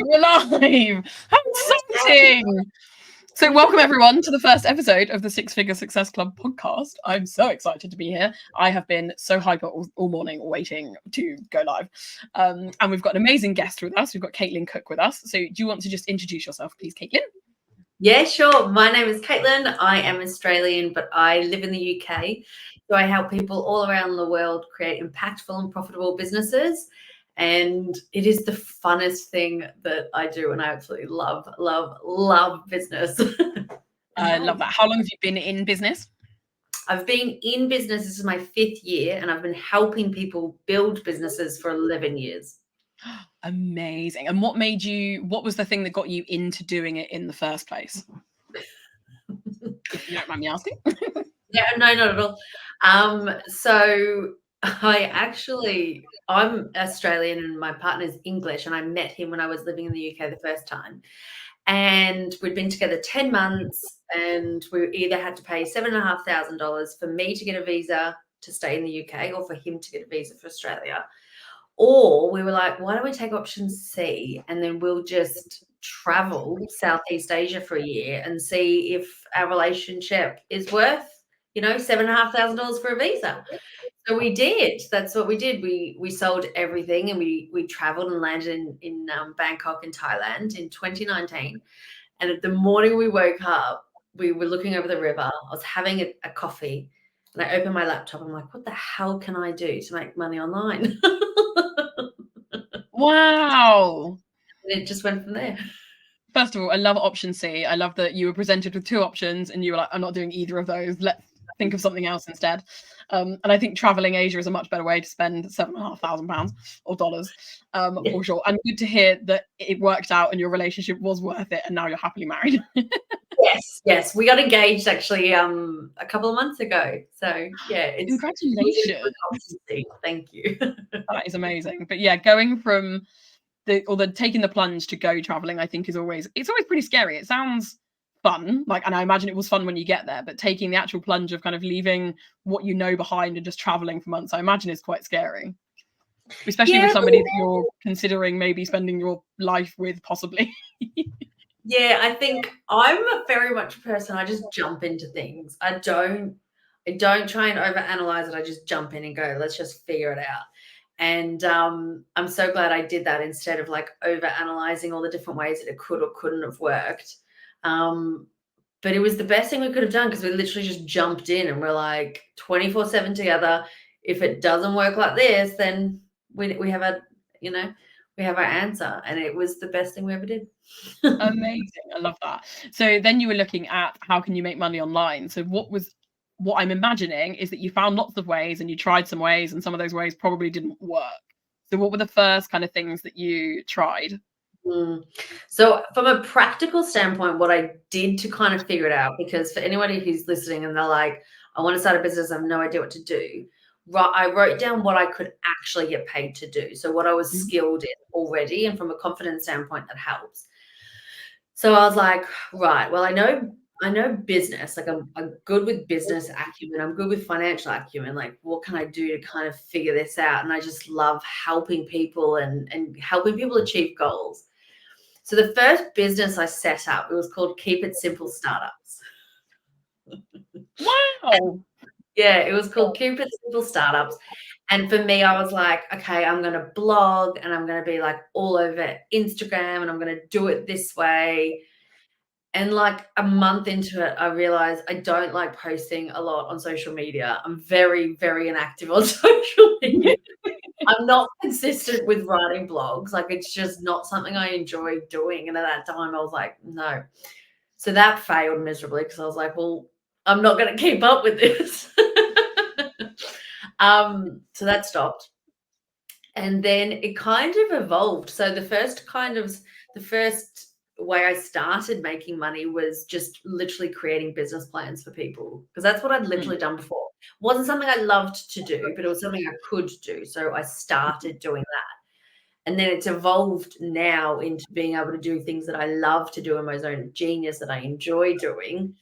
We're live! How exciting! So welcome everyone to the first episode of the Six Figure Success Club podcast. I'm so excited to be here. I have been so hyper all morning waiting to go live. And we've got an amazing guest with us. We've got Kaitlyn Cook with us. So do you want to just introduce yourself, please, Kaitlyn? Yeah, sure. My name is Kaitlyn. I am Australian, but I live in the UK. So I help people all around the world create impactful and profitable businesses. And it is the funnest thing that I do. And I absolutely love, love, love business. I love that. How long have you been in business? I've been in business. This is my 5th year, and I've been helping people build businesses for 11 years. Amazing. And what was the thing that got you into doing it in the first place? If you don't mind me asking. Yeah, no, not at all. So I'm Australian and my partner's English, and I met him when I was living in the UK the first time. And we'd been together 10 months, and we either had to pay $7,500 for me to get a visa to stay in the UK or for him to get a visa for Australia. Or we were like, why don't we take option C and then we'll just travel Southeast Asia for a year and see if our relationship is worth, $7,500 for a visa. So we did. That's what we did. We sold everything, and we traveled and landed in Bangkok in Thailand in 2019. And the morning we woke up, we were looking over the river. I was having a coffee, and I opened my laptop. I'm like, what the hell can I do to make money online? Wow. And it just went from there. First of all, I love option C. I love that you were presented with 2 options and you were like, I'm not doing either of those. Let's think of something else instead. And I think traveling Asia is a much better way to spend £7,500 or dollars, for sure. And good to hear that it worked out and your relationship was worth it, and now you're happily married. Yes. We got engaged actually a couple of months ago. So yeah, Congratulations. Thank you. That is amazing. But yeah, going from taking the plunge to go traveling, I think it's always pretty scary. It sounds fun, and I imagine it was fun when you get there, but taking the actual plunge of kind of leaving what you know behind and just traveling for months, I imagine is quite scary, especially with somebody that you're considering maybe spending your life with, possibly. Yeah, I think I'm very much a person, I just jump into things. I don't try and overanalyze it. I just jump in and go, let's just figure it out. And I'm so glad I did that instead of overanalyzing all the different ways that it could or couldn't have worked. But it was the best thing we could have done, because we literally just jumped in and we're like 24/7 together. If it doesn't work like this, then we have our answer. And it was the best thing we ever did. Amazing. I love that. So then you were looking at how can you make money online. So what I'm imagining is that you found lots of ways and you tried some ways, and some of those ways probably didn't work. So what were the first kind of things that you tried? So from a practical standpoint, what I did to kind of figure it out, because for anybody who's listening and they're like, I want to start a business, I have no idea what to do. I wrote down what I could actually get paid to do. So what I was skilled in already, and from a confidence standpoint, that helps. So I was like, right, well, I know business, I'm good with business acumen. I'm good with financial acumen. What can I do to kind of figure this out? And I just love helping people and helping people achieve goals. So the first business I set up, it was called Keep It Simple Startups. Wow. Yeah, it was called Keep It Simple Startups. And for me, I was like, okay, I'm going to blog and I'm going to be all over Instagram, and I'm going to do it this way. And a month into it, I realized I don't like posting a lot on social media. I'm very, very inactive on social media. I'm not consistent with writing blogs. It's just not something I enjoy doing. And at that time, I was like, no. So that failed miserably, because I was like, well, I'm not going to keep up with this. So that stopped. And then it kind of evolved. So the first way I started making money was just literally creating business plans for people, because that's what I'd literally done before. It wasn't something I loved to do, but it was something I could do. So I started doing that. And then it's evolved now into being able to do things that I love to do in my zone of genius, that I enjoy doing.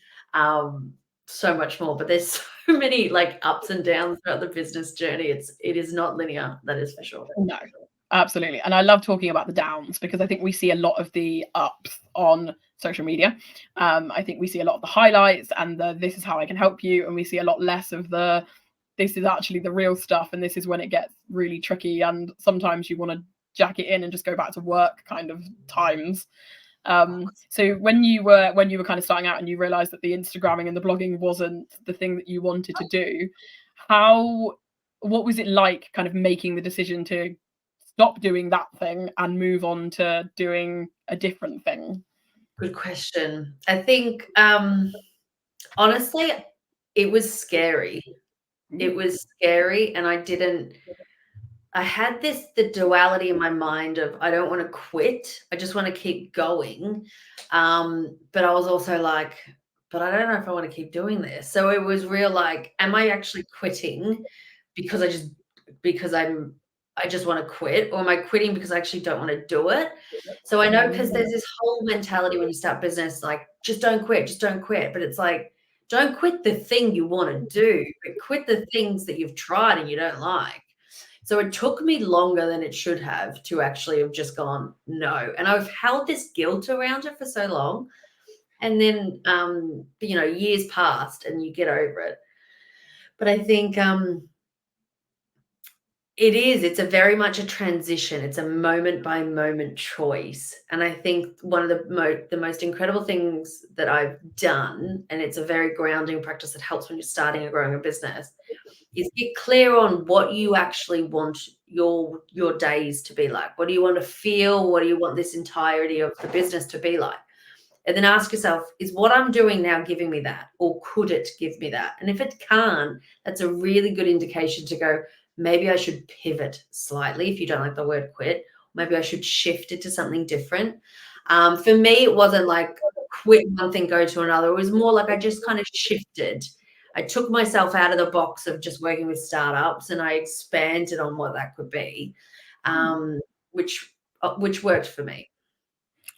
So much more. But there's so many ups and downs throughout the business journey. It is not linear, that is for sure. No. Absolutely. And I love talking about the downs because I think we see a lot of the ups on social media. I think we see a lot of the highlights and the this is how I can help you. And we see a lot less of the this is actually the real stuff. And this is when it gets really tricky. And sometimes you want to jack it in and just go back to work kind of times. So when you were kind of starting out and you realized that the Instagramming and the blogging wasn't the thing that you wanted to do, what was it like kind of making the decision to stop doing that thing and move on to doing a different thing? Good question. I think, honestly, it was scary. It was scary, and I had the duality in my mind of I don't want to quit. I just want to keep going. But I was also like, but I don't know if I want to keep doing this. So it was real like, am I actually quitting because I just want to quit, or am I quitting because I actually don't want to do it? So I know because there's this whole mentality when you start business, like just don't quit, just don't quit. But it's like, don't quit the thing you want to do, but quit the things that you've tried and you don't like. So it took me longer than it should have to actually have just gone, no. And I've held this guilt around it for so long. And then, years passed and you get over it. But I think it's a very much a transition. It's a moment by moment choice. And I think one of the most incredible things that I've done, and it's a very grounding practice that helps when you're starting or growing a business, is get clear on what you actually want your days to be like. What do you want to feel? What do you want this entirety of the business to be like? And then ask yourself, is what I'm doing now giving me that? Or could it give me that? And if it can't, that's a really good indication to go, maybe I should pivot slightly if you don't like the word quit. Maybe I should shift it to something different. For me, it wasn't like quit one thing, go to another. It was more like I just kind of shifted. I took myself out of the box of just working with startups and I expanded on what that could be, which worked for me.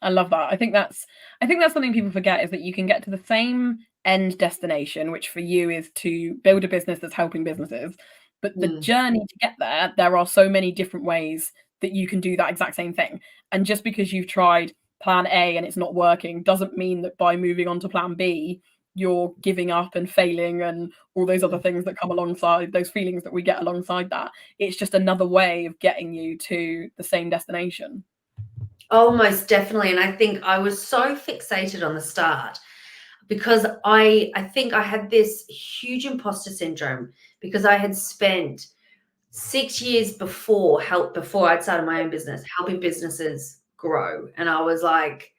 I love that. I think that's something people forget is that you can get to the same end destination, which for you is to build a business that's helping businesses. But the journey to get there are so many different ways that you can do that exact same thing. And just because you've tried plan A and it's not working doesn't mean that by moving on to plan B, you're giving up and failing and all those other things that come alongside those feelings that we get alongside that. It's just another way of getting you to the same destination. Oh, most definitely. And I think I was so fixated on the start because I think I had this huge imposter syndrome because I had spent 6 years before I'd started my own business, helping businesses grow. And I was like,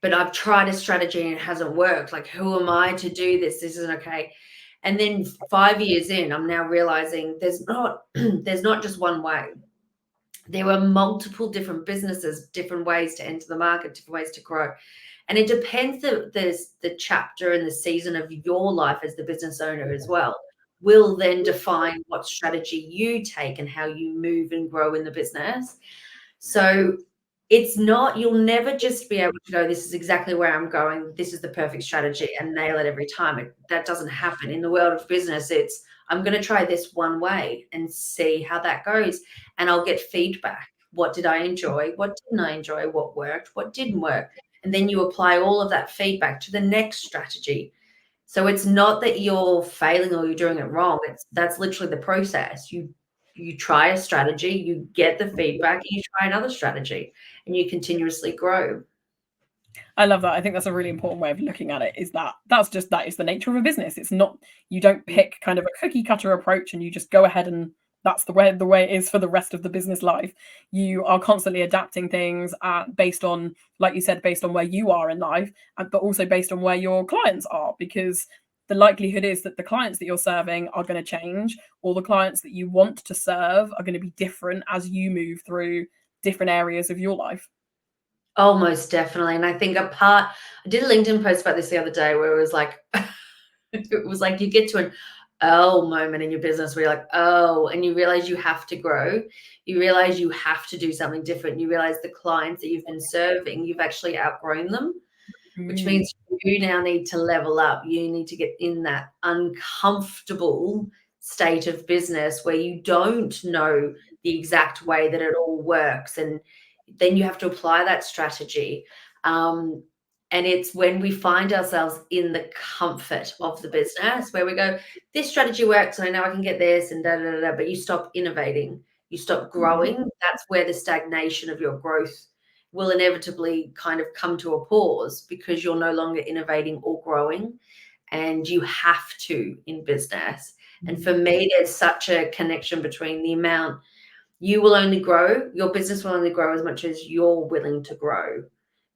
but I've tried a strategy and it hasn't worked. Like, who am I to do this? This isn't okay. And then 5 years in, I'm now realizing there's not just one way. There were multiple different businesses, different ways to enter the market, different ways to grow. And it depends the chapter and the season of your life as the business owner as well will then define what strategy you take and how you move and grow in the business. So it's not, you'll never just be able to go, this is exactly where I'm going, this is the perfect strategy and nail it every time. That doesn't happen. In the world of business, it's, I'm going to try this one way and see how that goes. And I'll get feedback. What did I enjoy? What didn't I enjoy? What worked? What didn't work? And then you apply all of that feedback to the next strategy. So it's not that you're failing or you're doing it wrong. That's literally the process. You try a strategy, you get the feedback, and you try another strategy, and you continuously grow. I love that. I think that's a really important way of looking at it, is that that is the nature of a business. It's not, you don't pick kind of a cookie cutter approach and you just go ahead and that's the way it is for the rest of the business life. You are constantly adapting things based on, like you said, based on where you are in life, but also based on where your clients are, because the likelihood is that the clients that you're serving are going to change, or the clients that you want to serve are going to be different as you move through different areas of your life. Oh, most definitely. And I think I did a LinkedIn post about this the other day where it was like, you get to an oh moment in your business where you're like, oh, and you realize you have to grow. You realize you have to do something different. You realize the clients that you've been serving, you've actually outgrown them, which means you now need to level up. You need to get in that uncomfortable state of business where you don't know the exact way that it all works. And then you have to apply that strategy. And it's when we find ourselves in the comfort of the business where we go, this strategy works, and I know I can get this, and da da da, but you stop innovating, you stop growing. That's where the stagnation of your growth will inevitably kind of come to a pause, because you're no longer innovating or growing, and you have to in business. And for me, there's such a connection between the amount you will only grow, your business will only grow as much as you're willing to grow.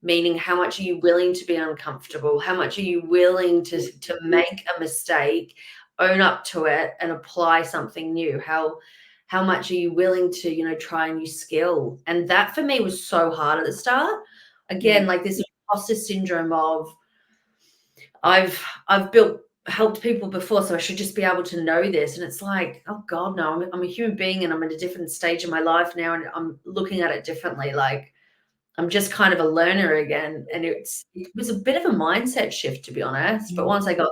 Meaning, how much are you willing to be uncomfortable? How much are you willing to make a mistake, own up to it, and apply something new? How much are you willing to, try a new skill? And that for me was so hard at the start. Again, like this imposter syndrome of I've helped people before, so I should just be able to know this. And it's like, oh God, no, I'm a human being, and I'm at a different stage in my life now, and I'm looking at it differently. Like, I'm just kind of a learner again. And it was a bit of a mindset shift, to be honest. But once I got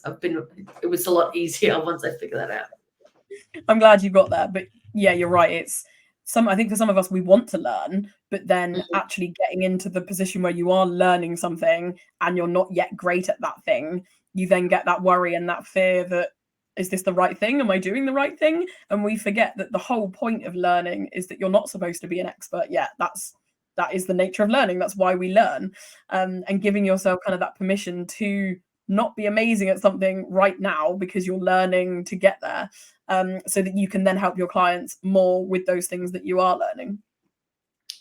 there, it was a lot easier once I figured that out. I'm glad you got there. But yeah, you're right. I think for some of us, we want to learn, but then actually getting into the position where you are learning something and you're not yet great at that thing, you then get that worry and that fear that, is this the right thing? Am I doing the right thing? And we forget that the whole point of learning is that you're not supposed to be an expert yet. That is the nature of learning. That's why we learn. And giving yourself kind of that permission to not be amazing at something right now because you're learning to get there, so that you can then help your clients more with those things that you are learning.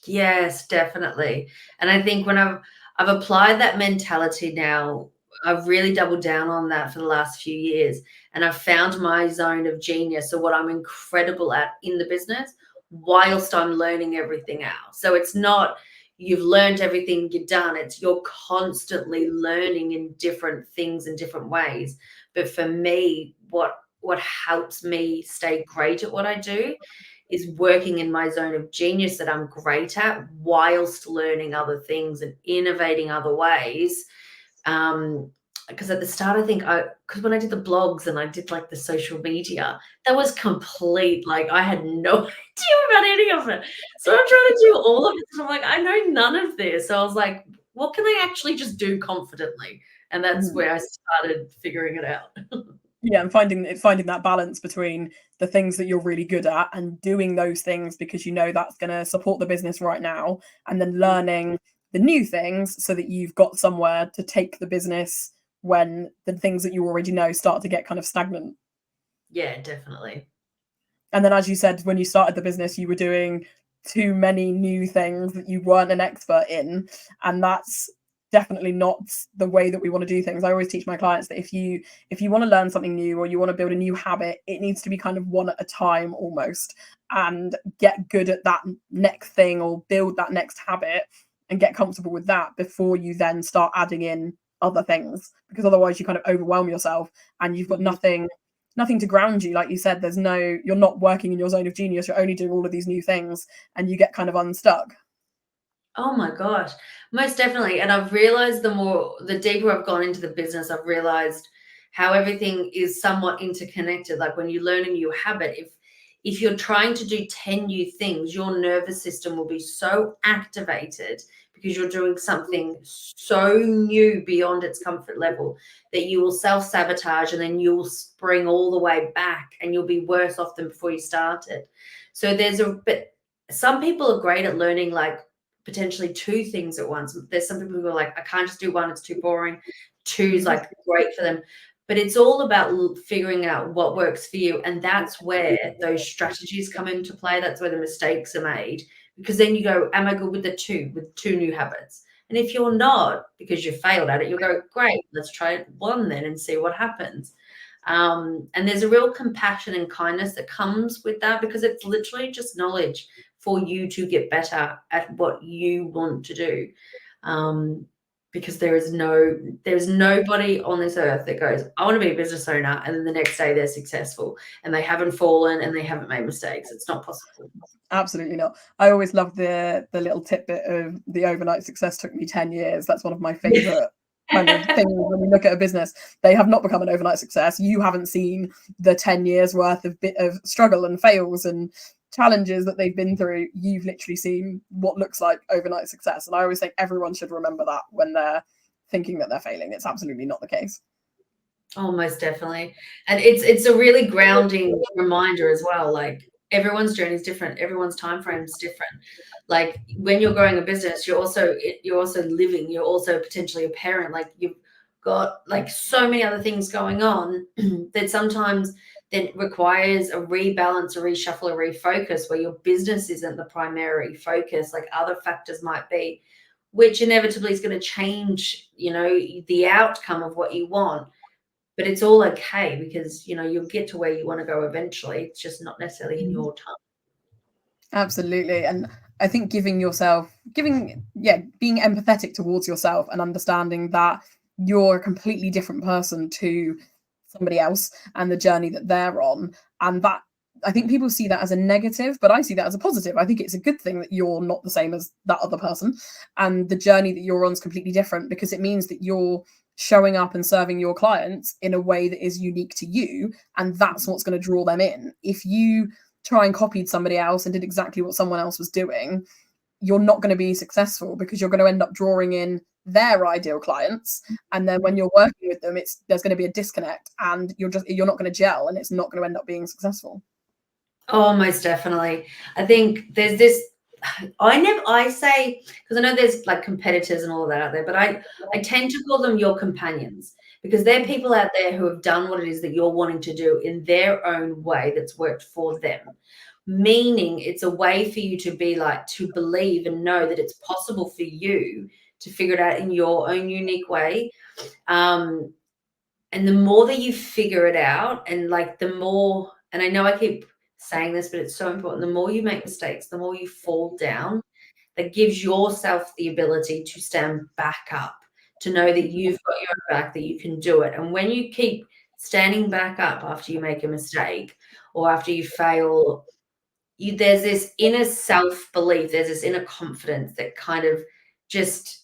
Yes, definitely. And I think when I've applied that mentality now, I've really doubled down on that for the last few years, and I've found my zone of genius, or what I'm incredible at in the business, whilst I'm learning everything else. So it's not you've learned everything, you're done. It's you're constantly learning in different things in different ways. But for me, what helps me stay great at what I do is working in my zone of genius that I'm great at, whilst learning other things and innovating other ways. Because at the start, I think because when I did the blogs and I did like the social media, that was complete, like I had no idea about any of it. So I'm trying to do all of it. And I'm like, I know none of this. So I was like, what can I actually just do confidently? And that's where I started figuring it out. Yeah, and finding that balance between the things that you're really good at and doing those things because you know that's going to support the business right now, and then learning the new things so that you've got somewhere to take the business when the things that you already know start to get kind of stagnant. Yeah, definitely. And then, as you said, when you started the business, you were doing too many new things that you weren't an expert in, and that's definitely not the way that we want to do things. I always teach my clients that if you want to learn something new, or you want to build a new habit, it needs to be kind of one at a time almost, and get good at that next thing or build that next habit and get comfortable with that before you then start adding in other things, because otherwise you kind of overwhelm yourself and you've got nothing to ground you. Like you said, you're not working in your zone of genius, you're only doing all of these new things and you get kind of unstuck. Oh my gosh, most definitely. And I've realized the deeper I've gone into the business, I've realized how everything is somewhat interconnected. Like when you learn a new habit, if you're trying to do 10 new things, your nervous system will be so activated because you're doing something so new beyond its comfort level that you will self-sabotage, and then you'll spring all the way back and you'll be worse off than before you started. So but some people are great at learning like potentially two things at once. There's some people who are like, I can't just do one, it's too boring. Two is like great for them. But it's all about figuring out what works for you. And that's where those strategies come into play. That's where the mistakes are made. Because then you go, am I good with with two new habits? And if you're not, because you failed at it, you'll go, great, let's try one then and see what happens. And there's a real compassion and kindness that comes with that, because it's literally just knowledge for you to get better at what you want to do. Because there's nobody on this earth that goes, I want to be a business owner, and then the next day they're successful and they haven't fallen and they haven't made mistakes. It's not possible. Absolutely not. I always love the little tidbit of the overnight success took me 10 years. That's one of my favorite kind of things when we look at a business. They have not become an overnight success. You haven't seen the 10 years worth of bit of struggle and fails and challenges that they've been through, you've literally seen what looks like overnight success. And I always think everyone should remember that when they're thinking that they're failing. It's absolutely not the case. Oh, most definitely. And it's a really grounding reminder as well. Like, everyone's journey is different. Everyone's time frame is different. Like, when you're growing a business, you're also living. You're also potentially a parent. Like, you've got like so many other things going on that sometimes that requires a rebalance, a reshuffle, a refocus, where your business isn't the primary focus. Like, other factors might be, which inevitably is going to change, the outcome of what you want. But it's all okay, because you'll get to where you want to go eventually. It's just not necessarily in your time. Absolutely. And I think being empathetic towards yourself and understanding that you're a completely different person to somebody else and the journey that they're on. And that, I think people see that as a negative, but I see that as a positive. I think it's a good thing that you're not the same as that other person, and the journey that you're on is completely different, because it means that you're showing up and serving your clients in a way that is unique to you, and that's what's going to draw them in. If you try and copied somebody else and did exactly what someone else was doing, you're not going to be successful, because you're going to end up drawing in their ideal clients, and then when you're working with them, there's going to be a disconnect, and you're not going to gel, and it's not going to end up being successful. Oh, most definitely. I think there's this, I say, because I know there's like competitors and all of that out there, but I tend to call them your companions, because they're people out there who have done what it is that you're wanting to do in their own way that's worked for them. Meaning, it's a way for you to be like, to believe and know that it's possible for you to figure it out in your own unique way. And the more that you figure it out, and like the more, and I know I keep saying this, but it's so important, the more you make mistakes, the more you fall down, that gives yourself the ability to stand back up, to know that you've got your own back, that you can do it. And when you keep standing back up after you make a mistake or after you fail, there's this inner self-belief, there's this inner confidence that kind of just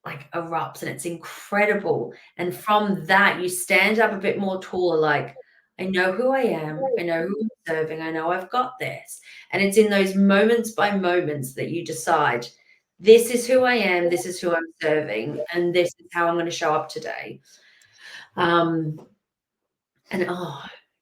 like erupts, and it's incredible. And from that, you stand up a bit more taller, like, I know who I am, I know who I'm serving, I know I've got this. And it's in those moments by moments that you decide, this is who I am, this is who I'm serving, and this is how I'm going to show up today. And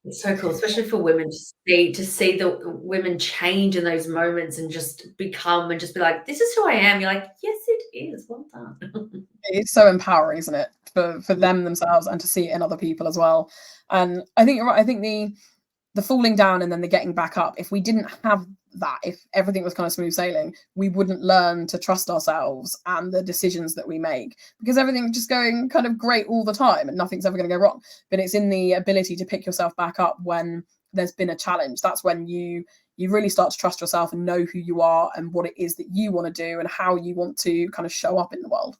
it's so cool, especially for women, to see the women change in those moments and just become, and just be like, this is who I am. You're like, yes, it is. Well done. It's so empowering, isn't it, for them themselves, and to see it in other people as well. And I think you're right. I think the falling down and then the getting back up, if we didn't have that, if everything was kind of smooth sailing, we wouldn't learn to trust ourselves and the decisions that we make, because everything's just going kind of great all the time and nothing's ever going to go wrong. But it's in the ability to pick yourself back up when there's been a challenge. That's when you really start to trust yourself and know who you are and what it is that you want to do and how you want to kind of show up in the world.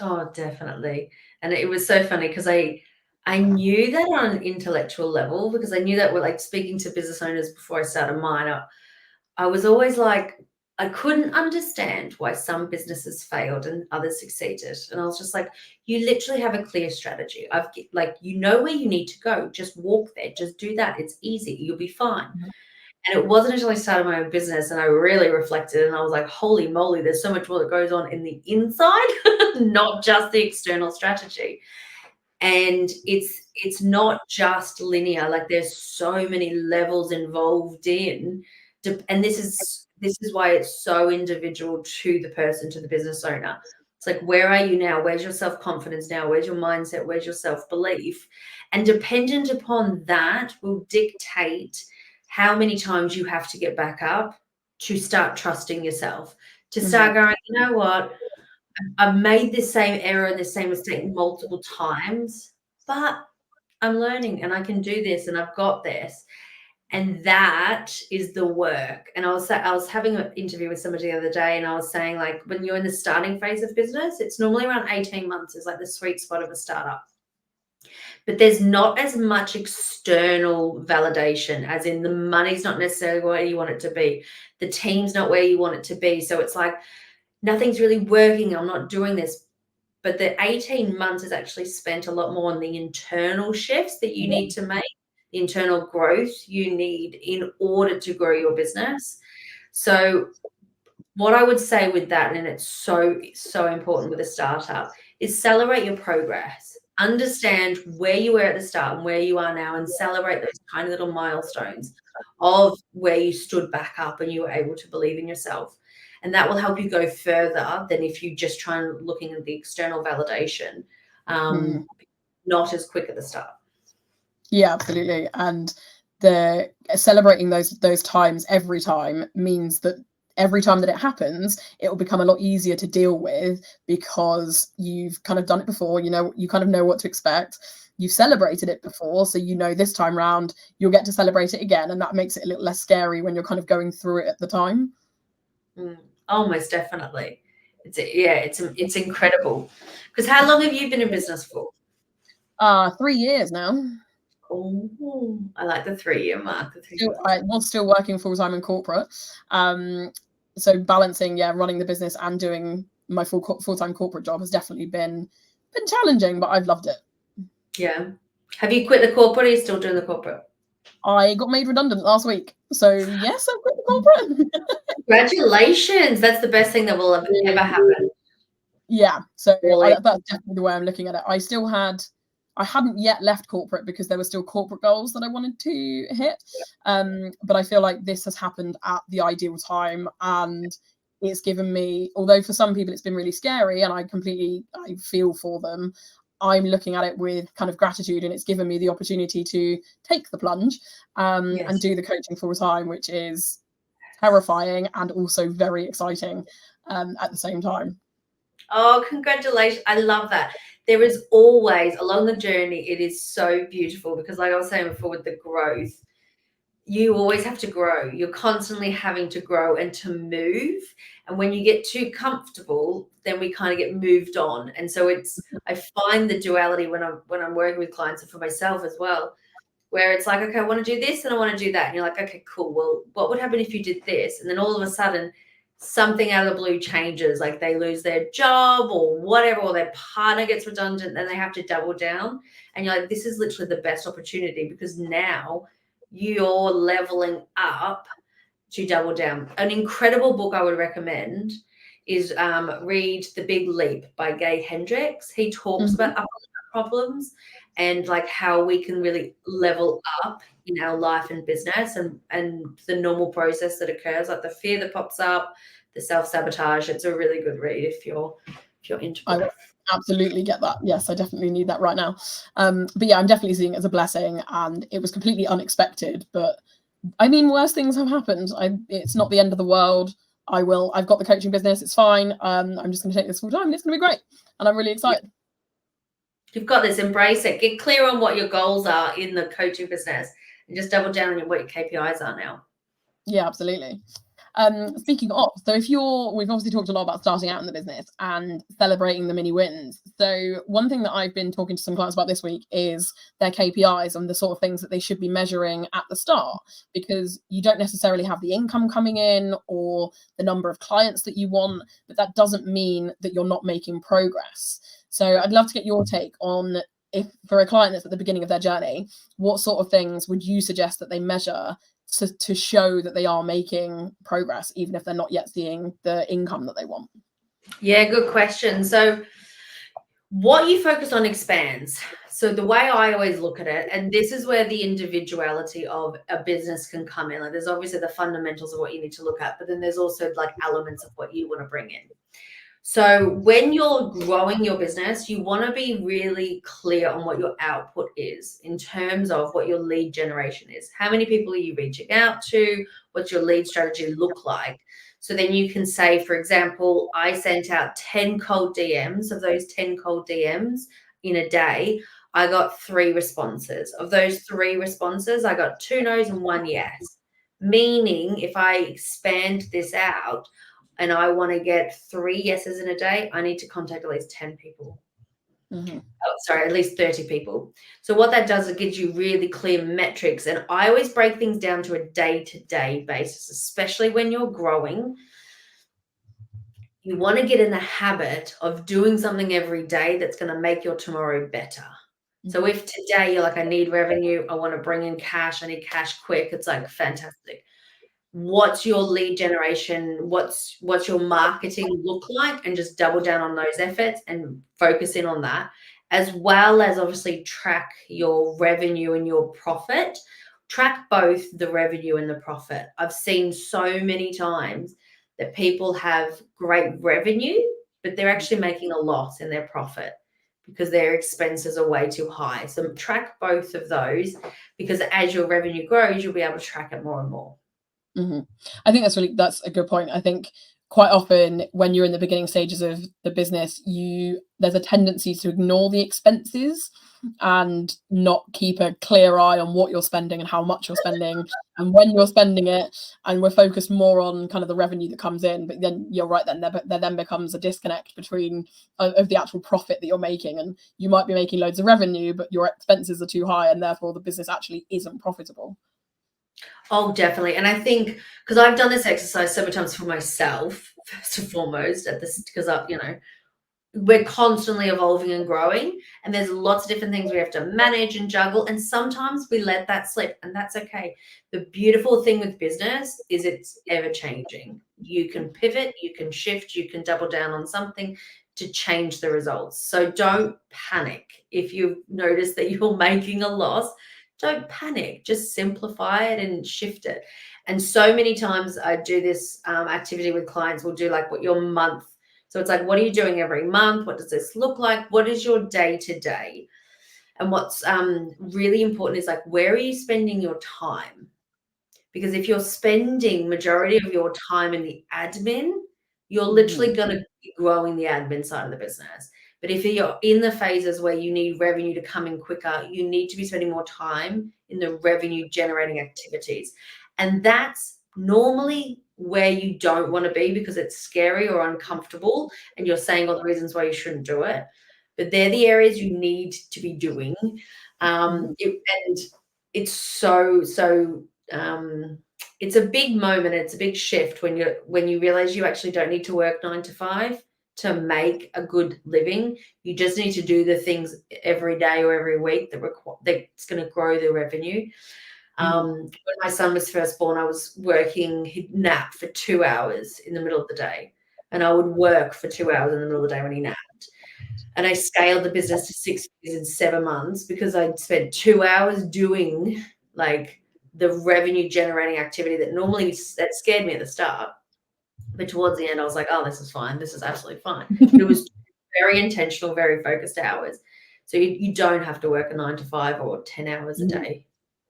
Oh, definitely. And it was so funny, because I knew that on an intellectual level, because I knew that, we're like, speaking to business owners before I started mine, I was always like, I couldn't understand why some businesses failed and others succeeded. And I was just like, you literally have a clear strategy. Where you need to go. Just walk there. Just do that. It's easy. You'll be fine. Mm-hmm. And it wasn't until I started my own business and I really reflected, and I was like, holy moly, there's so much more that goes on in the inside, not just the external strategy. And it's not just linear. Like, there's so many levels involved in, and this is why it's so individual to the person, to the business owner. It's like, where are you now? Where's your self-confidence now? Where's your mindset? Where's your self-belief? And dependent upon that will dictate how many times you have to get back up to start trusting yourself, to start going, you know what? I've made the same error and the same mistake multiple times, but I'm learning and I can do this and I've got this. And that is the work. And I was having an interview with somebody the other day, and I was saying, like, when you're in the starting phase of business, it's normally around 18 months is like the sweet spot of a startup. But there's not as much external validation, as in the money's not necessarily where you want it to be. The team's not where you want it to be. So it's like, nothing's really working. I'm not doing this. But the 18 months is actually spent a lot more on the internal shifts that you need to make the internal growth you need in order to grow your business. So what I would say with that, and it's so important with a startup, is celebrate your progress. Understand where you were at the start and where you are now, and celebrate those tiny little milestones of where you stood back up and you were able to believe in yourself. And that will help you go further than if you just try and looking at the external validation, not as quick at the start. Yeah, absolutely. And the celebrating those times every time means that every time that it happens, it will become a lot easier to deal with, because you've kind of done it before. You kind of know what to expect. You've celebrated it before, so this time round you'll get to celebrate it again, and that makes it a little less scary when you're kind of going through it at the time. Almost definitely. It's incredible. Because how long have you been in business for? 3 years now. Oh, I like the 3-year mark. I was still working full-time in corporate. So balancing, running the business and doing my full-time corporate job has definitely been challenging, but I've loved it. Yeah. Have you quit the corporate, or are you still doing the corporate? I got made redundant last week. So yes, I've quit the corporate. Congratulations. That's the best thing that will ever happen. Yeah. So Really? that's definitely the way I'm looking at it. I hadn't yet left corporate because there were still corporate goals that I wanted to hit. But I feel like this has happened at the ideal time, and it's given me, although for some people it's been really scary, and I feel for them, I'm looking at it with kind of gratitude, and it's given me the opportunity to take the plunge and do the coaching full time, which is terrifying and also very exciting at the same time. Oh, congratulations. I love that. There is always, along the journey, it is so beautiful, because like I was saying before, with the growth, you always have to grow. You're constantly having to grow and to move. And when you get too comfortable, then we kind of get moved on. And so I find the duality when I'm working with clients, and for myself as well, where it's like, okay, I want to do this and I want to do that. And you're like, okay, cool. Well, what would happen if you did this? And then all of a sudden, something out of the blue changes, like they lose their job or whatever, or their partner gets redundant, then they have to double down. And you're like, this is literally the best opportunity, because now you're leveling up to double down. An incredible book I would recommend is read The Big Leap by Gay Hendricks. He talks about problems and like how we can really level up in our life and business, and the normal process that occurs, like the fear that pops up, the self-sabotage. It's a really good read if you're into I absolutely get that. Yes, I definitely need that right now. But yeah, I'm definitely seeing it as a blessing, and it was completely unexpected, but I mean, worse things have happened. It's not the end of the world. I've got the coaching business. It's fine. I'm just going to take this full time, and it's going to be great. And I'm really excited. You've got this. Embrace it. Get clear on what your goals are in the coaching business, and just double down on what your KPIs are now. Yeah, absolutely. Speaking of, so we've obviously talked a lot about starting out in the business and celebrating the mini wins. So one thing that I've been talking to some clients about this week is their KPIs and the sort of things that they should be measuring at the start, because you don't necessarily have the income coming in or the number of clients that you want, but that doesn't mean that you're not making progress. So I'd love to get your take on, if for a client that's at the beginning of their journey, what sort of things would you suggest that they measure to show that they are making progress, even if they're not yet seeing the income that they want? Yeah, good question. So what you focus on expands. So the way I always look at it, and this is where the individuality of a business can come in. Like, there's obviously the fundamentals of what you need to look at, but then there's also like elements of what you want to bring in. So when you're growing your business, you want to be really clear on what your output is in terms of what your lead generation is. How many people are you reaching out to? What's your lead strategy look like? So then you can say, for example, I sent out 10 cold DMs. Of those 10 cold DMs in a day, I got 3 responses. Of those 3 responses, I got 2 no's and 1 yes. Meaning, if I expand this out, and I want to get 3 yeses in a day, I need to contact at least 10 people. At least 30 people. So what that does, it gives you really clear metrics. And I always break things down to a day-to-day basis, especially when you're growing. You want to get in the habit of doing something every day that's going to make your tomorrow better. So if today you're like, I need revenue, I want to bring in cash, I need cash quick, it's like fantastic. What's your lead generation? What's your marketing look like? And just double down on those efforts and focus in on that, as well as obviously track your revenue and your profit. Track both the revenue and the profit. I've seen so many times that people have great revenue, but they're actually making a loss in their profit because their expenses are way too high. So track both of those, because as your revenue grows, you'll be able to track it more and more. I think that's a good point. I think quite often when you're in the beginning stages of the business, there's a tendency to ignore the expenses and not keep a clear eye on what you're spending and how much you're spending and when you're spending it. And we're focused more on kind of the revenue that comes in. But then you're right, then there then becomes a disconnect between of the actual profit that you're making. And you might be making loads of revenue, but your expenses are too high, and therefore the business actually isn't profitable. Oh, definitely. And I think, because I've done this exercise so many times for myself, first and foremost, because we're constantly evolving and growing, and there's lots of different things we have to manage and juggle. And sometimes we let that slip, and that's okay. The beautiful thing with business is it's ever changing. You can pivot, you can shift, you can double down on something to change the results. So don't panic. If you notice that you're making a loss, don't panic. Just simplify it and shift it. And so many times I do this activity with clients. We'll do like what your month. So it's like, what are you doing every month? What does this look like? What is your day to day? And what's really important is like, where are you spending your time? Because if you're spending majority of your time in the admin, you're literally going to be growing the admin side of the business. But if you're in the phases where you need revenue to come in quicker, you need to be spending more time in the revenue generating activities. And that's normally where you don't want to be, because it's scary or uncomfortable and you're saying all the reasons why you shouldn't do it. But they're the areas you need to be doing. And it's it's a big moment. It's a big shift when you realize you actually don't need to work 9 to 5 to make a good living. You just need to do the things every day or every week that's going to grow the revenue. When my son was first born, I was working. He'd nap for 2 hours in the middle of the day, and I would work for 2 hours in the middle of the day when he napped. And I scaled the business to 6 years in 7 months because I'd spent 2 hours doing like the revenue generating activity that scared me at the start. But towards the end, I was like, oh, this is fine. This is absolutely fine. But it was very intentional, very focused hours. So you don't have to work a 9 to 5 or 10 hours a day.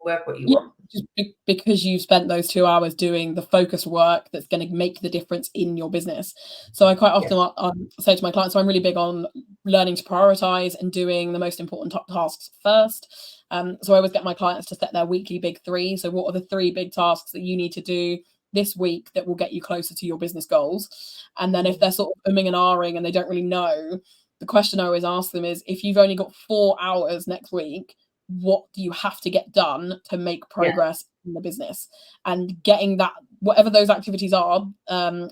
Work what you want. Just because you've spent those 2 hours doing the focused work that's going to make the difference in your business. So I quite often say to my clients, so I'm really big on learning to prioritize and doing the most important tasks first. So I always get my clients to set their weekly big 3. So what are the 3 big tasks that you need to do this week that will get you closer to your business goals? And then if they're sort of umming and ahhing and they don't really know, the question I always ask them is, if you've only got 4 hours next week, what do you have to get done to make progress in the business? And getting that, whatever those activities are,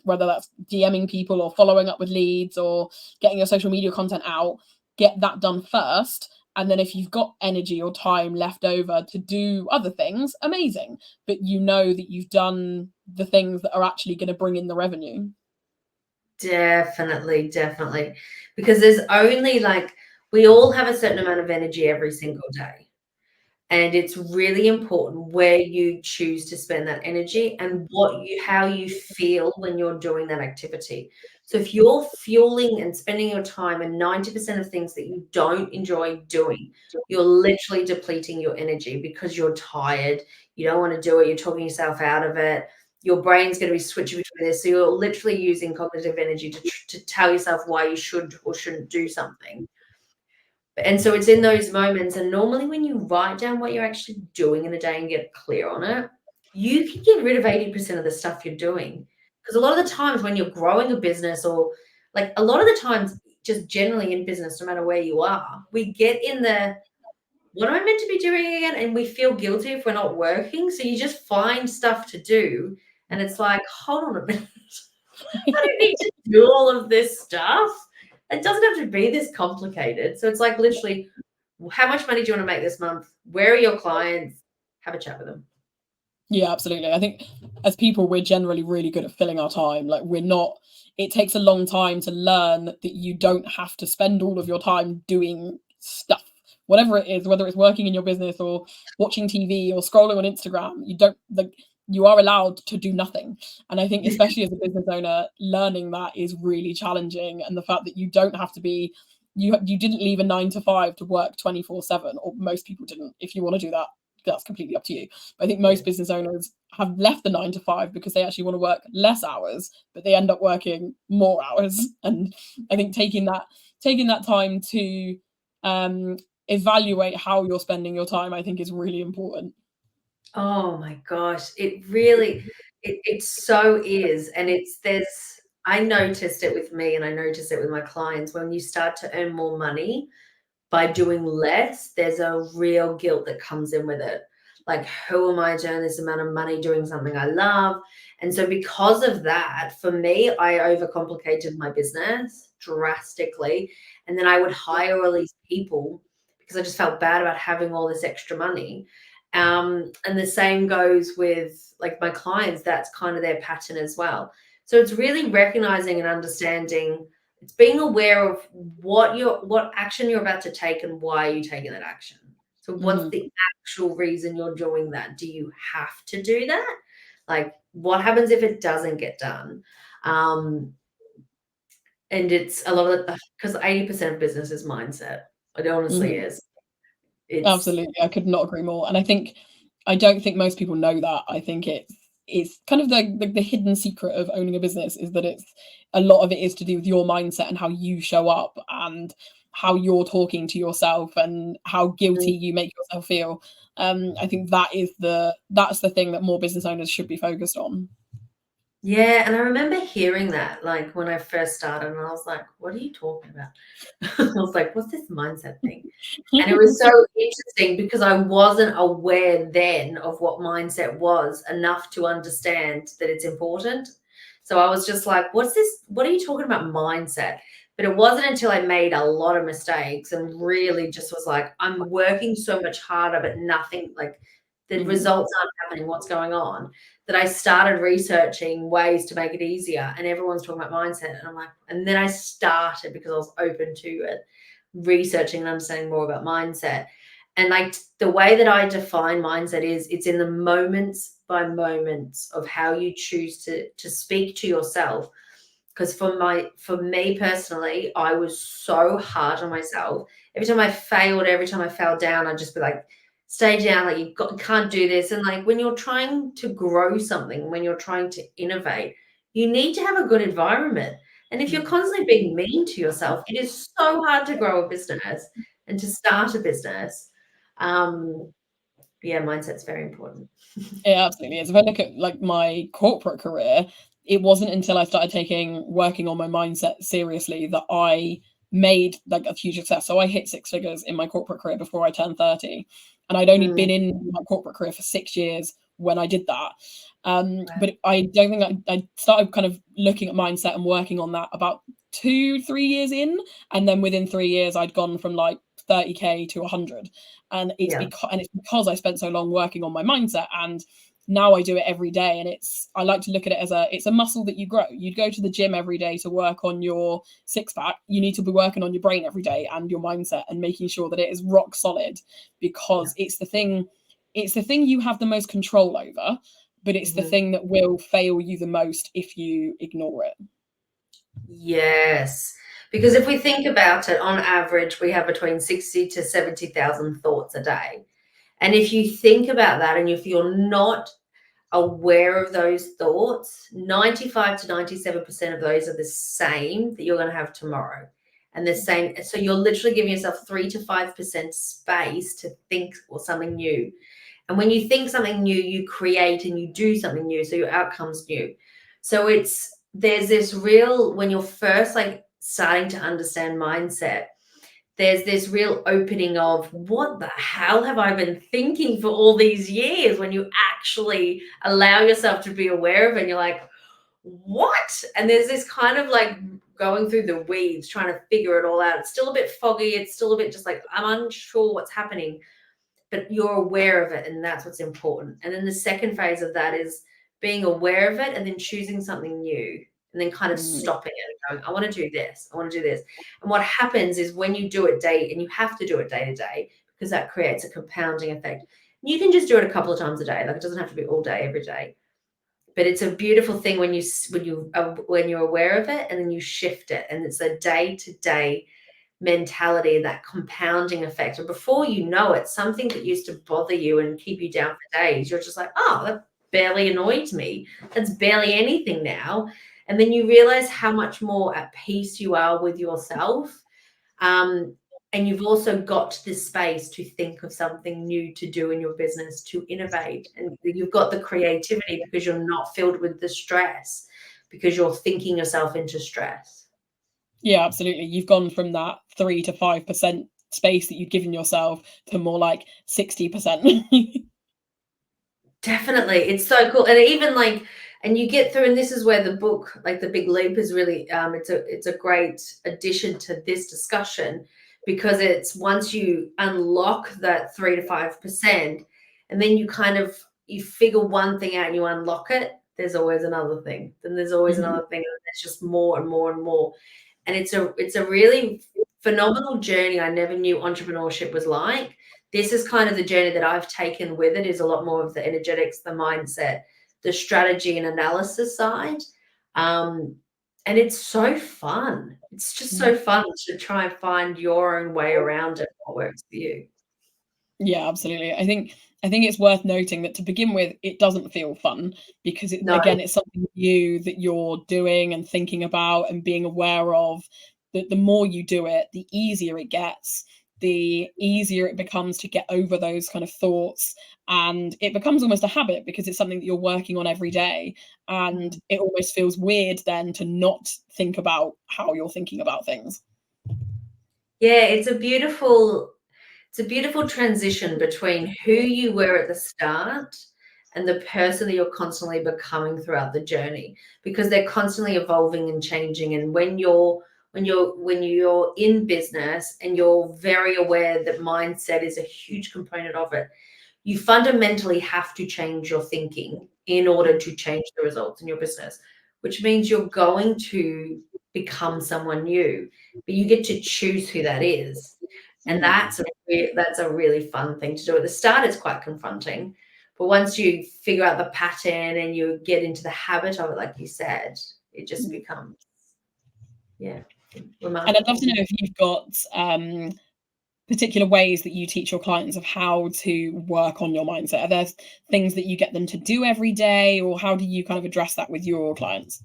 whether that's DMing people or following up with leads or getting your social media content out, get that done first. And then if you've got energy or time left over to do other things, amazing. But you know that you've done the things that are actually going to bring in the revenue. Definitely. Because there's only we all have a certain amount of energy every single day. And it's really important where you choose to spend that energy and how you feel when you're doing that activity. So if you're fueling and spending your time in 90% of things that you don't enjoy doing, you're literally depleting your energy because you're tired. You don't want to do it. You're talking yourself out of it. Your brain's going to be switching between this. So you're literally using cognitive energy to tell yourself why you should or shouldn't do something. And so it's in those moments, and normally when you write down what you're actually doing in a day and get clear on it, you can get rid of 80% of the stuff you're doing. Because a lot of the times when you're growing a business, or a lot of the times just generally in business, no matter where you are, we get in what am I meant to be doing again? And we feel guilty if we're not working. So you just find stuff to do. And it's like, hold on a minute. I don't need to do all of this stuff. It doesn't have to be this complicated. So it's like literally how much money do you want to make this month? Where are your clients? Have a chat with them. Yeah, absolutely. I think as people, we're generally really good at filling our time. Like, we're not, it takes a long time to learn that you don't have to spend all of your time doing stuff, whatever it is, whether it's working in your business or watching TV or scrolling on Instagram. You don't, like, you are allowed to do nothing. And I think, especially as a business owner, learning that is really challenging. And the fact that you don't have to be, you didn't leave a 9 to 5 to work 24/7, or most people didn't. If you want to do that, that's completely up to you. But I think most business owners have left the 9 to 5 because they actually want to work less hours, but they end up working more hours. And I think taking that time to evaluate how you're spending your time, I think, is really important. Oh my gosh, it really, it so is. And I noticed it with me and I noticed it with my clients. When you start to earn more money by doing less, there's a real guilt that comes in with it. Like, who am I to earn this amount of money doing something I love? And so because of that, for me, I overcomplicated my business drastically. And then I would hire all these people because I just felt bad about having all this extra money. And the same goes with like my clients. That's kind of their pattern as well. So it's really recognizing and understanding, it's being aware of what action you're about to take and why are you taking that action. So what's Mhm. the actual reason you're doing that? Do you have to do that? Like, what happens if it doesn't get done? And it's a lot of, because 80% of business is mindset. It honestly Mhm. is. It's Absolutely. I could not agree more. And I don't think most people know that. I think it's kind of the hidden secret of owning a business, is that it's a lot of it is to do with your mindset and how you show up and how you're talking to yourself and how guilty you make yourself feel. I think that's the thing that more business owners should be focused on. Yeah, and I remember hearing that, like, when I first started, and I was like, "What are you talking about?" I was like, "What's this mindset thing?" And it was so interesting because I wasn't aware then of what mindset was enough to understand that it's important. So I was just like, "What's this? What are you talking about, mindset?" But it wasn't until I made a lot of mistakes and really just was like, "I'm working so much harder, but nothing, like, the Mhm. results aren't happening. What's going on?" That I started researching ways to make it easier, and everyone's talking about mindset, and I'm like, and then I started, because I was open to it, researching and understanding more about mindset. And like, the way that I define mindset is it's in the moments by moments of how you choose to speak to yourself. Because for me personally, I was so hard on myself. Every time I failed, every time I fell down, I'd just be like, stay down, like, you can't do this. And like, when you're trying to grow something, when you're trying to innovate, you need to have a good environment. And if you're Mm. constantly being mean to yourself, it is so hard to grow a business and to start a business. Um, yeah, mindset's very important. It absolutely is. If I look at like my corporate career, it wasn't until I started taking working on my mindset seriously that I made like a huge success. So I hit 6 figures in my corporate career before I turned 30. And I'd only Mm, been in my corporate career for 6 years when I did that. right. But I don't think I started kind of looking at mindset and working on that about 2, 3 years in. And then within 3 years, I'd gone from like 30K to 100. And Yeah. it's because I spent so long working on my mindset, and now I do it every day. And I like to look at it as it's a muscle that you grow. You'd go to the gym every day to work on your six pack. You need to be working on your brain every day and your mindset and making sure that it is rock solid, Yeah. because it's the thing you have the most control over, but it's the Mhm. thing that will fail you the most if you ignore it. Yes. Because if we think about it, on average, we have between 60 to 70,000 thoughts a day. And if you think about that, and if you're not aware of those thoughts, 95 to 97% of those are the same that you're going to have tomorrow. And the same. So you're literally giving yourself 3 to 5% space to think or something new. And when you think something new, you create and you do something new. So your outcome's new. So there's this real, when you're first like starting to understand mindset, there's this real opening of, what the hell have I been thinking for all these years? When you actually allow yourself to be aware of it, and you're like, what? And there's this kind of like going through the weeds, trying to figure it all out. It's still a bit foggy. It's still a bit just like, I'm unsure what's happening, but you're aware of it. And that's what's important. And then the second phase of that is being aware of it and then choosing something new and then kind of stopping it and going, I want to do this. I want to do this. And what happens is when you do it and you have to do it day to day, because that creates a compounding effect. You can just do it a couple of times a day. Like, it doesn't have to be all day, every day. But it's a beautiful thing when you're aware of it and then you shift it, and it's a day-to-day mentality, that compounding effect. And before you know it, something that used to bother you and keep you down for days, you're just like, oh, that barely annoyed me. That's barely anything now. And then you realize how much more at peace you are with yourself. And you've also got this space to think of something new to do in your business, to innovate. And you've got the creativity because you're not filled with the stress, because you're thinking yourself into stress. Yeah, absolutely. You've gone from that 3 to 5% space that you've given yourself to more like 60%. Definitely. It's so cool. And even like, and you get through, and this is where the book, like The Big Leap, is really, it's a great addition to this discussion, because it's once you unlock that 3 to 5%, and then you figure one thing out and you unlock it, there's always another thing. Then there's always another thing. And there's just more and more and more. And it's a really phenomenal journey. I never knew entrepreneurship was like. This is kind of the journey that I've taken with it, is a lot more of the energetics, the mindset, the strategy and analysis side. And it's so fun. It's just so fun to try and find your own way around it, what works for you. Yeah, absolutely. I think it's worth noting that to begin with, it doesn't feel fun, because again, it's something new that you're doing and thinking about and being aware of. That the more you do it, the easier it gets, the easier it becomes to get over those kind of thoughts, and it becomes almost a habit because it's something that you're working on every day, and it almost feels weird then to not think about how you're thinking about things. Yeah, it's a beautiful transition between who you were at the start and the person that you're constantly becoming throughout the journey, because they're constantly evolving and changing. And when you're in business and you're very aware that mindset is a huge component of it, you fundamentally have to change your thinking in order to change the results in your business, which means you're going to become someone new, but you get to choose who that is. And that's a really fun thing to do. At the start, it's quite confronting, but once you figure out the pattern and you get into the habit of it, like you said, it just becomes, remarkable. And I'd love to know if you've got particular ways that you teach your clients of how to work on your mindset. Are there things that you get them to do every day, or how do you kind of address that with your clients?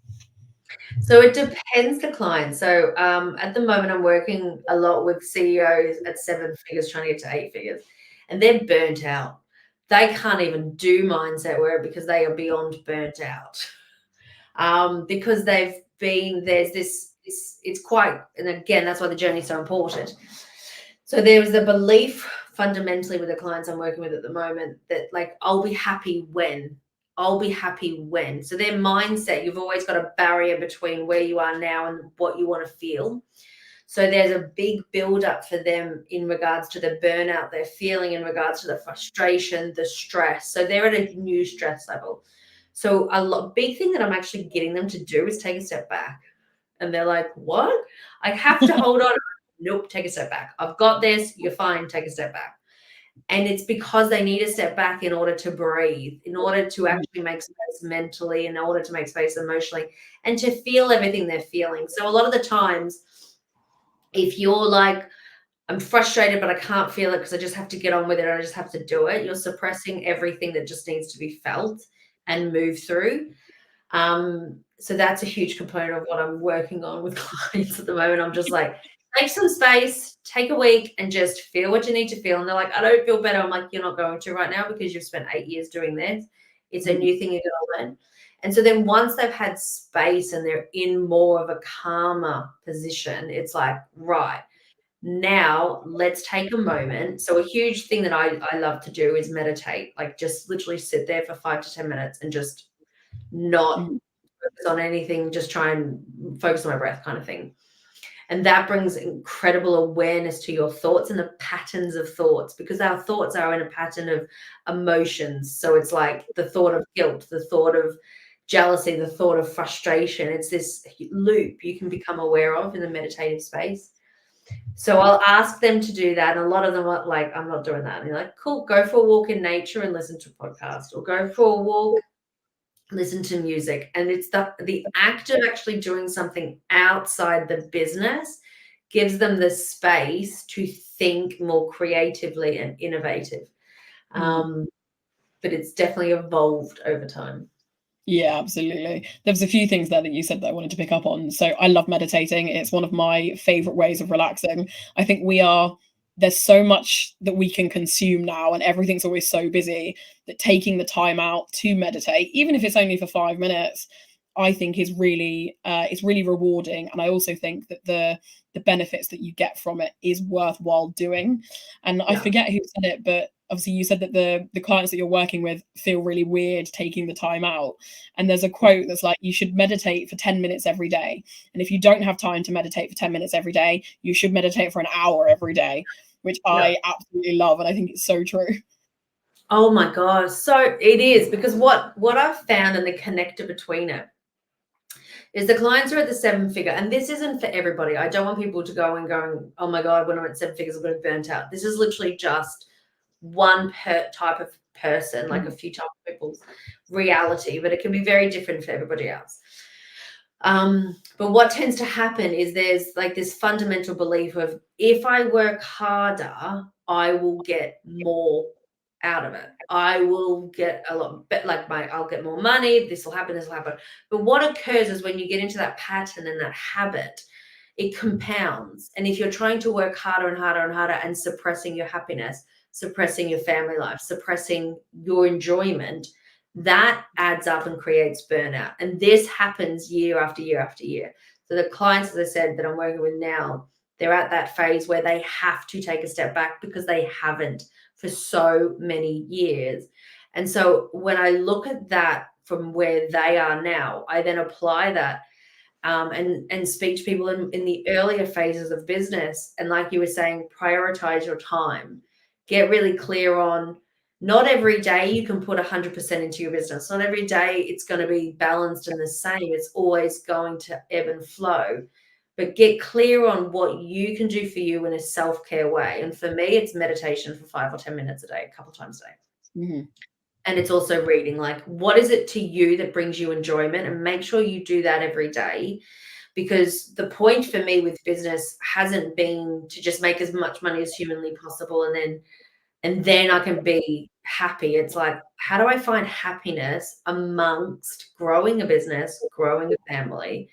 So it depends the client. So at the moment, I'm working a lot with CEOs at 7 figures trying to get to 8 figures, and they're burnt out. They can't even do mindset work because they are beyond burnt out. Because there's this, it's quite, and again, that's why the journey is so important. So there's the belief fundamentally with the clients I'm working with at the moment that, like, I'll be happy when. So their mindset, you've always got a barrier between where you are now and what you want to feel. So there's a big build-up for them in regards to the burnout they're feeling, in regards to the frustration, the stress. So they're at a new stress level. So big thing that I'm actually getting them to do is take a step back. And they're like, what? I have to hold on. Nope, take a step back. I've got this. You're fine. Take a step back. And it's because they need a step back in order to breathe, in order to actually make space mentally, in order to make space emotionally, and to feel everything they're feeling. So a lot of the times, if you're like, I'm frustrated, but I can't feel it because I just have to get on with it, and I just have to do it, you're suppressing everything that just needs to be felt and moved through. So that's a huge component of what I'm working on with clients at the moment. I'm just like, take some space, take a week, and just feel what you need to feel. And they're like, I don't feel better. I'm like, you're not going to right now because you've spent 8 years doing this. It's a new thing you're going to learn. And so then once they've had space and they're in more of a calmer position, it's like, right, now let's take a moment. So a huge thing that I love to do is meditate, like just literally sit there for 5 to 10 minutes and just not focus on anything, just try and focus on my breath kind of thing. And that brings incredible awareness to your thoughts and the patterns of thoughts, because our thoughts are in a pattern of emotions. So it's like the thought of guilt, the thought of jealousy, the thought of frustration. It's this loop you can become aware of in the meditative space. So I'll ask them to do that. And a lot of them are like, I'm not doing that. And you're like, cool, go for a walk in nature and listen to a podcast, or go for a walk, listen to music. And it's the act of actually doing something outside the business gives them the space to think more creatively and innovative. But it's definitely evolved over time. Yeah, absolutely. There was a few things there that you said that I wanted to pick up on. So I love meditating. It's one of my favorite ways of relaxing. I think there's so much that we can consume now, and everything's always so busy, that taking the time out to meditate, even if it's only for 5 minutes, I think is really rewarding. And I also think that the benefits that you get from it is worthwhile doing. And I forget who said it, but obviously you said that the clients that you're working with feel really weird taking the time out. And there's a quote that's like, you should meditate for 10 minutes every day. And if you don't have time to meditate for 10 minutes every day, you should meditate for an hour every day, which I absolutely love. And I think it's so true. Oh my God. So it is, because what I've found, and the connector between it, is the clients are at the 7-figure, and this isn't for everybody. I don't want people to going, oh my God, when I'm at 7 figures, I'm going to be burnt out. This is literally just one type of person, like a few type of people's reality, but it can be very different for everybody else. But what tends to happen is there's like this fundamental belief of, if I work harder, I will get more out of it. I will get a lot, but I'll get more money. This will happen. But what occurs is, when you get into that pattern and that habit, it compounds. And if you're trying to work harder and harder and harder and suppressing your happiness, suppressing your family life, suppressing your enjoyment, that adds up and creates burnout. And this happens year after year after year. So the clients, as I said, that I'm working with now, they're at that phase where they have to take a step back because they haven't for so many years. And so when I look at that from where they are now, I then apply that and speak to people in the earlier phases of business. And like you were saying, prioritize your time. Get really clear on, not every day you can put 100% into your business. Not every day it's going to be balanced and the same. It's always going to ebb and flow. But get clear on what you can do for you in a self-care way. And for me, it's meditation for 5 or 10 minutes a day, a couple of times a day. Mm-hmm. And it's also reading, like, what is it to you that brings you enjoyment? And make sure you do that every day. Because the point for me with business hasn't been to just make as much money as humanly possible and then I can be happy. It's like, how do I find happiness amongst growing a business, growing a family,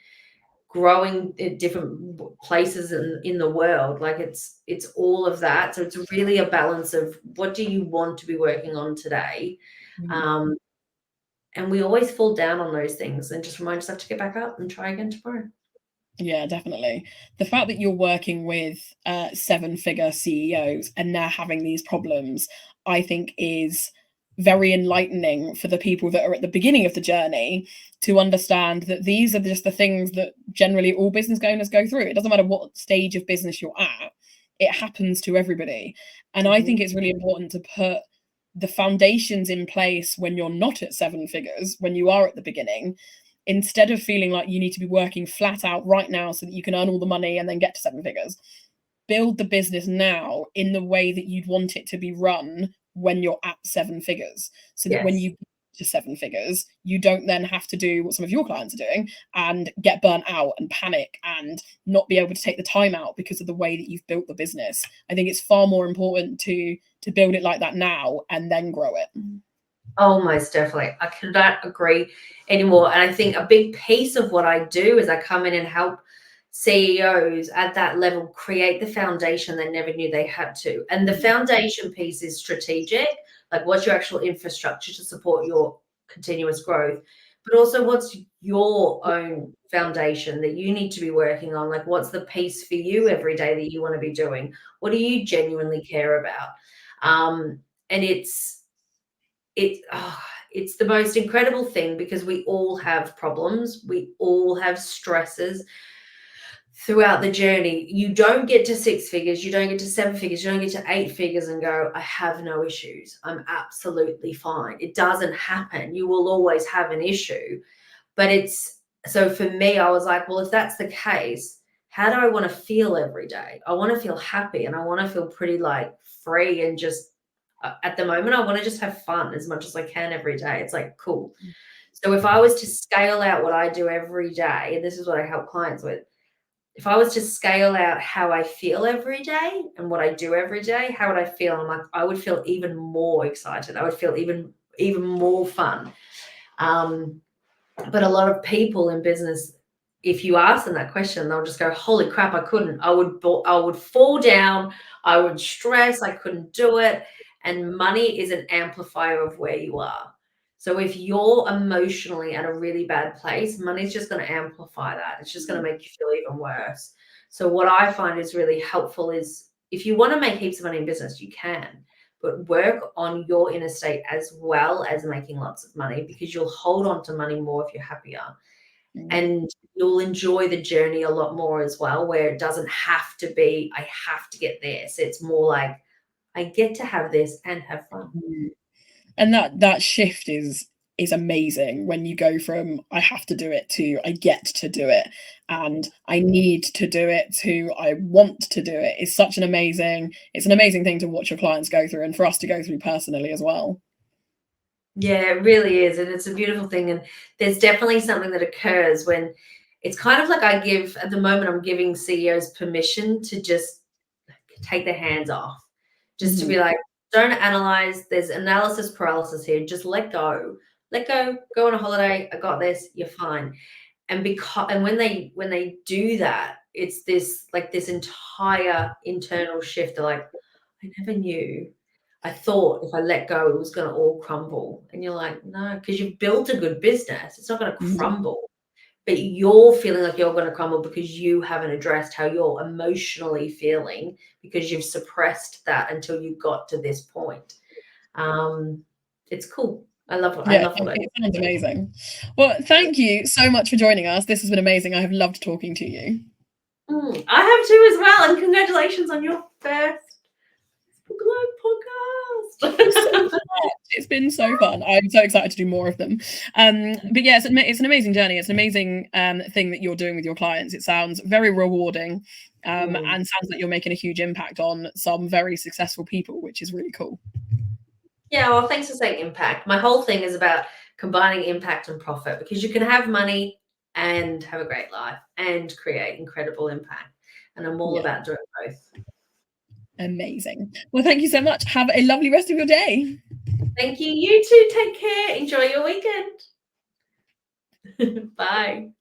growing in different places in the world? Like, it's all of that. So it's really a balance of, what do you want to be working on today? Mm-hmm. And we always fall down on those things, and just remind yourself to get back up and try again tomorrow. Yeah, definitely. The fact that you're working with 7-figure CEOs and they're having these problems, I think is very enlightening for the people that are at the beginning of the journey, to understand that these are just the things that generally all business owners go through. It doesn't matter what stage of business you're at, it happens to everybody. And I think it's really important to put the foundations in place when you're not at 7 figures, when you are at the beginning, instead of feeling like you need to be working flat out right now so that you can earn all the money and then get to 7 figures. Build the business now in the way that you'd want it to be run when you're at 7 figures, so that when you get to 7 figures, you don't then have to do what some of your clients are doing and get burnt out and panic and not be able to take the time out because of the way that you've built the business. I think it's far more important to build it like that now and then grow it. Oh, most definitely. I cannot agree anymore. And I think a big piece of what I do is I come in and help CEOs at that level create the foundation they never knew they had to. And the foundation piece is strategic, like, what's your actual infrastructure to support your continuous growth, but also what's your own foundation that you need to be working on? Like, what's the piece for you every day that you want to be doing? What do you genuinely care about? And it's the most incredible thing because we all have problems. We all have stresses throughout the journey. You don't get to 6 figures, you don't get to 7 figures, you don't get to 8 figures and go, I have no issues. I'm absolutely fine. It doesn't happen. You will always have an issue. But so for me, I was like, well, if that's the case, how do I want to feel every day? I want to feel happy and I want to feel pretty like free and just at the moment, I want to just have fun as much as I can every day. It's like, cool. So if I was to scale out what I do every day, and this is what I help clients with, if I was to scale out how I feel every day and what I do every day, how would I feel? I'm like, I would feel even more excited. I would feel even more fun. But a lot of people in business, if you ask them that question, they'll just go, holy crap, I couldn't. I would fall down. I would stress. I couldn't do it. And money is an amplifier of where you are. So if you're emotionally at a really bad place, money's just going to amplify that. It's just going to make you feel even worse. So what I find is really helpful is if you want to make heaps of money in business, you can, but work on your inner state as well as making lots of money, because you'll hold on to money more if you're happier. And you'll enjoy the journey a lot more as well, where it doesn't have to be, I have to get this. It's more like, I get to have this and have fun. And that shift is amazing when you go from I have to do it to I get to do it and I need to do it to I want to do it. It's an amazing thing to watch your clients go through and for us to go through personally as well. Yeah, it really is. And it's a beautiful thing. And there's definitely something that occurs when it's kind of like at the moment, I'm giving CEOs permission to just take their hands off, just to be like, don't analyze. There's analysis paralysis here. Just let go, go on a holiday. I got this. You're fine. And when they do that, it's this entire internal shift. They're like, I never knew. I thought if I let go, it was going to all crumble. And you're like, no, because you've built a good business. It's not going to crumble. But you're feeling like you're going to crumble because you haven't addressed how you're emotionally feeling, because you've suppressed that until you got to this point. It's cool. I love what I do. It sounds amazing. Well, thank you so much for joining us. This has been amazing. I have loved talking to you. I have too as well. And congratulations on your first podcast. It's been so fun. I'm so excited to do more of them. But yeah, it's an amazing journey. It's an amazing thing that you're doing with your clients. It sounds very rewarding and sounds like you're making a huge impact on some very successful people, which is really cool. Yeah, well, thanks for saying impact. My whole thing is about combining impact and profit, because you can have money and have a great life and create incredible impact. And I'm all about doing both. Amazing. Well, thank you so much. Have a lovely rest of your day. Thank you. You too. Take care. Enjoy your weekend. Bye.